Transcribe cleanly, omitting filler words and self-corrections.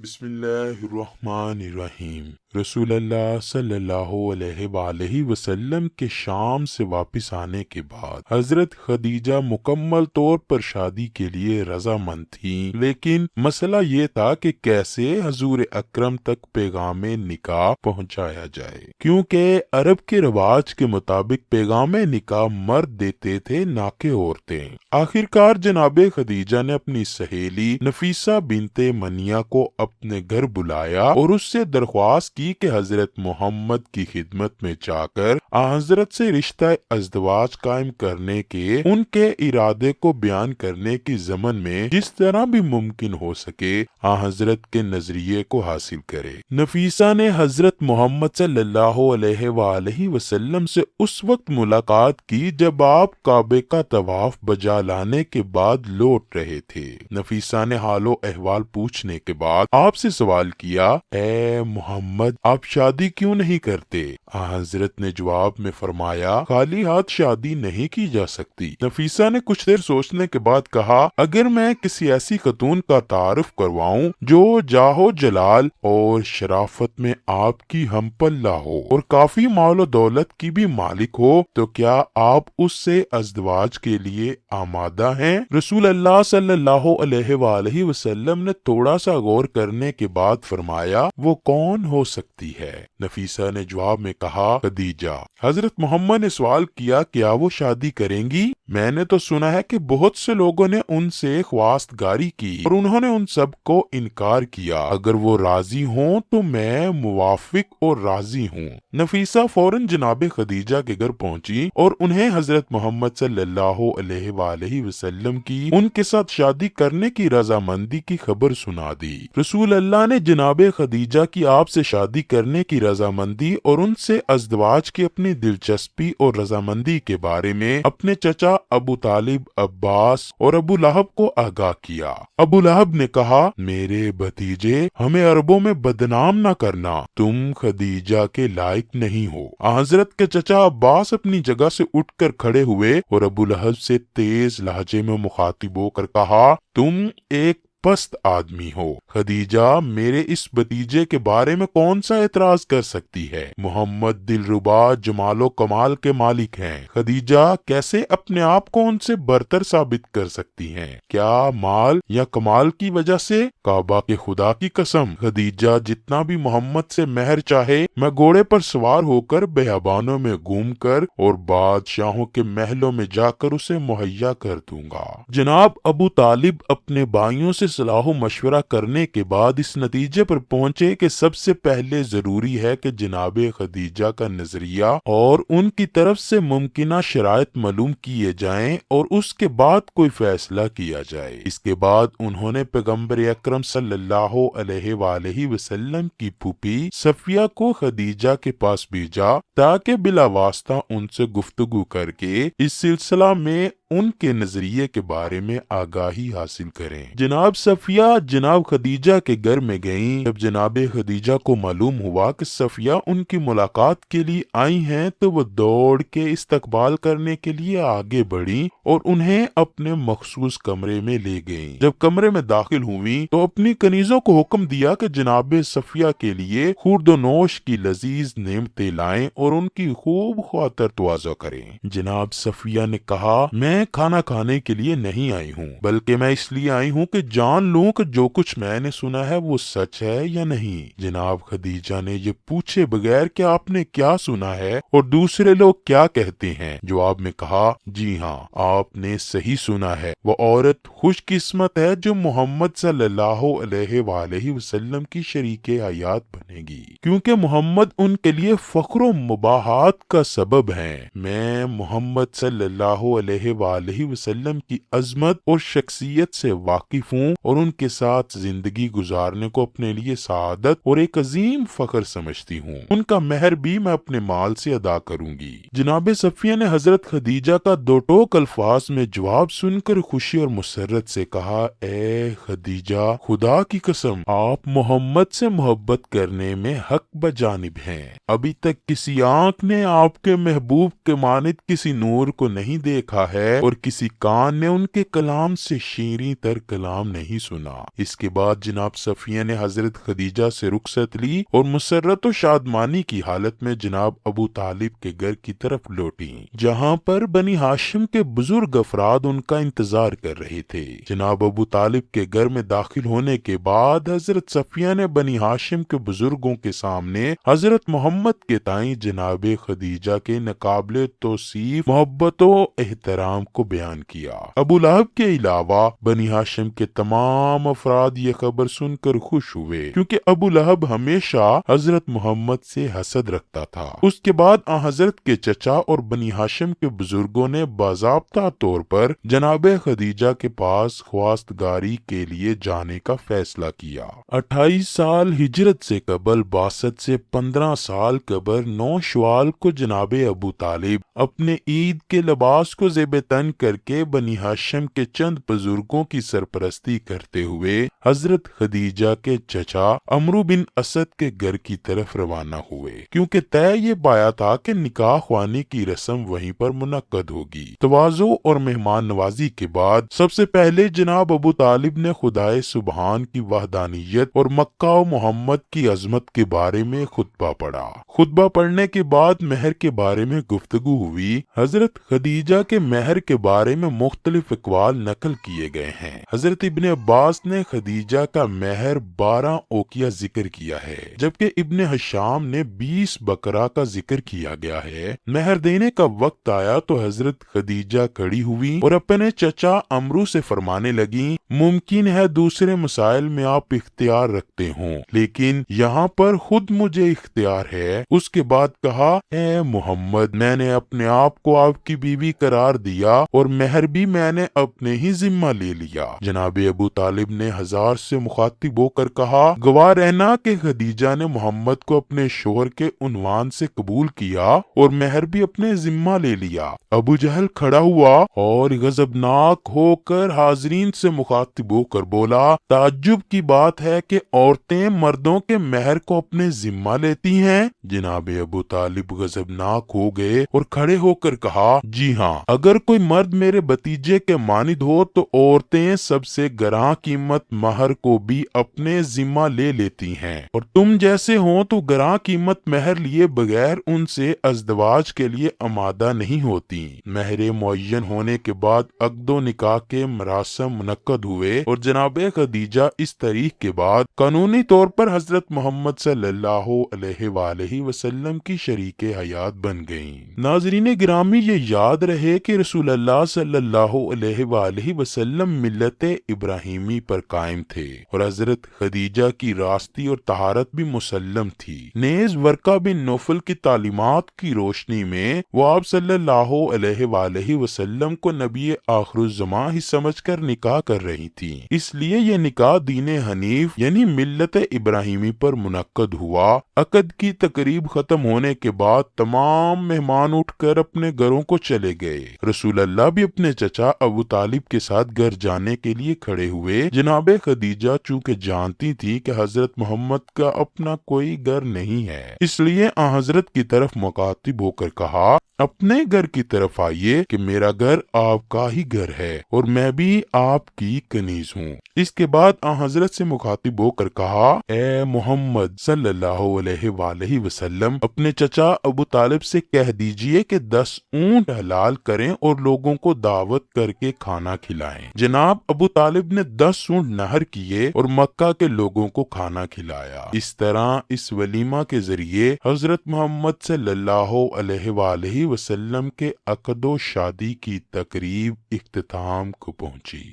بسم اللہ الرحمن الرحیم۔ رسول اللہ صلی اللہ علیہ وآلہ وسلم کے شام سے واپس آنے کے بعد حضرت خدیجہ مکمل طور پر شادی کے لیے رضامند تھیں، لیکن مسئلہ یہ تھا کہ کیسے حضور اکرم تک پیغام نکاح پہنچایا جائے، کیونکہ عرب کے رواج کے مطابق پیغام نکاح مرد دیتے تھے نہ کہ عورتیں۔ آخرکار جناب خدیجہ نے اپنی سہیلی نفیسہ بنت منیہ کو اپنے گھر بلایا اور اس سے درخواست کی کہ حضرت محمد کی خدمت میں جا کر حضرت سے رشتہ ازدواج قائم کرنے کے ان کے ارادے کو بیان کرنے کی ضمن میں جس طرح بھی ممکن ہو سکے حضرت کے نظریے کو حاصل کرے۔ نفیسہ نے حضرت محمد صلی اللہ علیہ وآلہ وسلم سے اس وقت ملاقات کی جب آپ کعبے کا طواف بجا لانے کے بعد لوٹ رہے تھے۔ نفیسہ نے حال و احوال پوچھنے کے بعد آپ سے سوال کیا، اے محمد، آپ شادی کیوں نہیں کرتے؟ حضرت نے جواب میں فرمایا، خالی ہاتھ شادی نہیں کی جا سکتی۔ نفیسہ نے کچھ دیر سوچنے کے بعد کہا، اگر میں کسی ایسی خاتون کا تعارف کرواؤں جو جاہ و جلال اور شرافت میں آپ کی ہم پلہ ہو اور کافی مال و دولت کی بھی مالک ہو تو کیا آپ اس سے ازدواج کے لیے آمادہ ہیں؟ رسول اللہ صلی اللہ علیہ وآلہ وسلم نے تھوڑا سا غور کرنے کے بعد فرمایا، وہ کون ہو سکتی ہے؟ نفیسہ نے جواب میں کہا، خدیجہ۔ حضرت محمد نے سوال کیا، کیا وہ شادی کریں گی؟ میں نے تو سنا ہے کہ بہت سے لوگوں نے ان سے خواستگاری کی اور انہوں نے ان سب کو انکار کیا، اگر وہ راضی ہوں تو میں موافق اور راضی ہوں۔ نفیسہ فوراً جناب خدیجہ کے گھر پہنچی اور انہیں حضرت محمد صلی اللہ علیہ وآلہ وسلم کی ان کے ساتھ شادی کرنے کی رضامندی کی خبر سنا دی۔ رسول اللہ نے جناب خدیجہ کی آپ سے شادی کرنے کی رضامندی اور ان سے ازدواج کی اپنی دلچسپی اور رضامندی کے بارے میں اپنے چچا ابو طالب، عباس اور ابو لہب کو آگاہ کیا۔ ابو لہب نے کہا، میرے بھتیجے، ہمیں عربوں میں بدنام نہ کرنا، تم خدیجہ کے لائق نہیں ہو۔ حضرت کے چچا عباس اپنی جگہ سے اٹھ کر کھڑے ہوئے اور ابو لہب سے تیز لہجے میں مخاطب ہو کر کہا، تم ایک پست آدمی ہو۔ خدیجہ میرے اس بھتیجے کے بارے میں کون سا اعتراض کر سکتی ہے؟ محمد دلربا جمال و کمال کے مالک ہیں۔ خدیجہ کیسے اپنے آپ کو ان سے برتر ثابت کر سکتی ہیں؟ کیا مال یا کمال کی وجہ سے؟ کعبہ کے خدا کی قسم، خدیجہ جتنا بھی محمد سے مہر چاہے میں گھوڑے پر سوار ہو کر بیابانوں میں گھوم کر اور بادشاہوں کے محلوں میں جا کر اسے مہیا کر دوں گا۔ جناب ابو طالب اپنے بھائیوں سے صلاح و مشورہ کرنے کے بعد اس نتیجے پر پہنچے کہ سب سے پہلے ضروری ہے کہ جناب خدیجہ کا نظریہ اور ان کی طرف سے ممکنہ شرائط معلوم کیے جائیں اور اس کے بعد کوئی فیصلہ کیا جائے۔ اس کے بعد انہوں نے پیغمبر اکرم صلی اللہ علیہ وآلہ وسلم کی پھوپھی صفیہ کو خدیجہ کے پاس بھیجا تاکہ بلا واسطہ ان سے گفتگو کر کے اس سلسلہ میں ان کے نظریے کے بارے میں آگاہی حاصل کریں۔ جناب صفیہ جناب خدیجہ کے گھر میں گئیں۔ جب جناب خدیجہ کو معلوم ہوا کہ صفیہ ان کی ملاقات کے لیے آئی ہیں تو وہ دوڑ کے استقبال کرنے کے لیے آگے بڑھیں اور انہیں اپنے مخصوص کمرے میں لے گئیں۔ جب کمرے میں داخل ہوئیں تو اپنی کنیزوں کو حکم دیا کہ جناب صفیہ کے لیے خورد و نوش کی لذیذ نعمتیں لائیں اور ان کی خوب خاطر تواضع کریں۔ جناب صفیہ نے کہا، میں کھانا کھانے کے لیے نہیں آئی ہوں، بلکہ میں اس لیے آئی ہوں کہ جان لوں کہ جو کچھ میں نے سنا ہے وہ سچ ہے یا نہیں۔ جناب خدیجہ نے یہ پوچھے بغیر کہ آپ نے کیا سنا ہے اور دوسرے لوگ کیا کہتے ہیں جواب میں کہا، جی ہاں، آپ نے صحیح سنا ہے، وہ عورت خوش قسمت ہے جو محمد صلی اللہ علیہ وآلہ وسلم کی شریک حیات بنے گی، کیونکہ محمد ان کے لیے فخر و مباحات کا سبب ہیں۔ میں محمد صلی اللہ علیہ وآلہ وسلم کی عظمت اور شخصیت سے واقف ہوں اور ان کے ساتھ زندگی گزارنے کو اپنے لیے سعادت اور ایک عظیم فخر سمجھتی ہوں۔ ان کا مہر بھی میں اپنے مال سے ادا کروں گی۔ جناب صفیہ نے حضرت خدیجہ کا دو ٹوک الفاظ میں جواب سن کر خوشی اور مسرت سے کہا، اے خدیجہ، خدا کی قسم، آپ محمد سے محبت کرنے میں حق بجانب ہیں۔ ابھی تک کسی آنکھ نے آپ کے محبوب کے مانند کسی نور کو نہیں دیکھا ہے اور کسی کان نے ان کے کلام سے شیریں تر کلام نہیں سنا۔ اس کے بعد جناب صفیہ نے حضرت خدیجہ سے رخصت لی اور مسرت و شادمانی کی حالت میں جناب ابو طالب کے گھر کی طرف لوٹی، جہاں پر بنی ہاشم کے بزرگ افراد ان کا انتظار کر رہے تھے۔ جناب ابو طالب کے گھر میں داخل ہونے کے بعد حضرت صفیہ نے بنی ہاشم کے بزرگوں کے سامنے حضرت محمد کے تائیں جناب خدیجہ کے ناقابل توصیف محبت و احترام کو بیان کیا۔ ابو لہب کے علاوہ بنی ہاشم کے تمام افراد یہ خبر سن کر خوش ہوئے، کیونکہ ابو لہب ہمیشہ حضرت محمد سے حسد رکھتا تھا۔ اس کے بعد حضرت کے چچا اور بنی ہاشم کے بزرگوں نے باضابطہ طور پر جناب خدیجہ کے پاس خواستگاری کے لیے جانے کا فیصلہ کیا۔ 28 سال ہجرت سے قبل 62 سے 15 سال قبل 9 شوال کو جناب ابو طالب اپنے عید کے لباس کو زیب تن کر کے بنی ہاشم کے چند بزرگوں کی سرپرستی کرتے ہوئے حضرت خدیجہ کے چچا عمرو بن اسد کے گھر کی طرف روانہ ہوئے، کیونکہ طے یہ پایا تھا کہ نکاح خوانی کی رسم وہیں پر منعقد ہوگی۔ تواضع اور مہمان نوازی کے بعد سب سے پہلے جناب ابو طالب نے خدائے سبحان کی وحدانیت اور مکہ و محمد کی عظمت کے بارے میں خطبہ پڑھا۔ خطبہ پڑھنے کے بعد مہر کے بارے میں گفتگو ہوئی۔ حضرت خدیجہ کے مہر کے بارے میں مختلف اقوال نقل کیے گئے ہیں۔ حضرت ابن عباس نے خدیجہ کا مہر 12 اوقیہ ذکر کیا ہے، جبکہ ابن حشام نے 20 بکرا کا ذکر کیا گیا ہے۔ مہر دینے کا وقت آیا تو حضرت خدیجہ کھڑی ہوئی اور اپنے چچا عمرو سے فرمانے لگیں، ممکن ہے دوسرے مسائل میں آپ اختیار رکھتے ہوں، لیکن یہاں پر خود مجھے اختیار ہے۔ اس کے بعد کہا، اے محمد، میں نے اپنے آپ کو آپ کی بیوی قرار دیا اور مہر بھی میں نے اپنے ہی ذمہ لے لیا۔ جناب ابو طالب نے ہزار سے مخاطب ہو کر کہا، گواہ رہنا کہ خدیجہ نے محمد کو اپنے شوہر کے عنوان سے قبول کیا اور مہر بھی اپنے ذمہ لے لیا۔ ابو جہل کھڑا ہوا اور غضبناک ہو کر حاضرین سے مخاطب ہو کر بولا، تعجب کی بات ہے کہ عورتیں مردوں کے مہر کو اپنے ذمہ لیتی ہیں۔ جناب ابو طالب غضبناک ہو گئے اور کھڑے ہو کر کہا، جی ہاں، اگر کوئی مرد میرے بھتیجے کے مانند ہو تو عورتیں سب سے گراں قیمت مہر کو بھی اپنے ذمہ لے لیتی ہیں، اور تم جیسے ہوں تو گراں قیمت مہر لیے بغیر ان سے ازدواج کے لیے آمادہ نہیں ہوتی۔ مہر معین ہونے کے بعد عقد و نکاح کے مراسم منعقد ہوئے اور جناب خدیجہ اس تاریخ کے بعد قانونی طور پر حضرت محمد صلی اللہ علیہ وآلہ وسلم کی شریک حیات بن گئیں۔ ناظرین گرامی، یہ یاد رہے کہ رسول اللہ صلی اللہ علیہ وآلہ وسلم ملت ابراہیمی پر قائم تھے اور حضرت خدیجہ کی راستی اور طہارت بھی مسلم تھی۔ نیز ورقہ بن نوفل کی تعلیمات کی روشنی میں وہ آپ صلی اللہ علیہ وآلہ وسلم کو نبی آخر الزماں ہی سمجھ کر نکاح کر رہی تھی، اس لیے یہ نکاح دین حنیف یعنی ملت ابراہیمی پر منعقد ہوا۔ عقد کی تقریب ختم ہونے کے بعد تمام مہمان اٹھ کر اپنے گھروں کو چلے گئے۔ رسول اللہ بھی اپنے چچا ابو طالب کے ساتھ گھر جانے کے لیے کھڑے ہوئے۔ جناب خدیجہ چونکہ جانتی تھی کہ حضرت محمد کا اپنا کوئی گھر نہیں ہے، اس لیے حضرت کی طرف مخاطب ہو کر کہا، اپنے گھر کی طرف آئیے کہ میرا گھر آپ کا ہی گھر ہے اور میں بھی آپ کی کنیز ہوں۔ اس کے بعد حضرت سے مخاطب ہو کر کہا، اے محمد صلی اللہ علیہ وآلہ وسلم، اپنے چچا ابو طالب سے کہہ دیجئے کہ 10 اونٹ حلال کریں اور لوگوں کو دعوت کر کے کھانا کھلائیں۔ جناب ابو طالب نے 10 اونٹ نہر کیے اور مکہ کے لوگوں کو کھانا کھلایا۔ اس طرح اس ولیمہ کے ذریعے حضرت محمد صلی اللہ علیہ وآلہ وسلم کے عقد و شادی کی تقریب اختتام کو پہنچی۔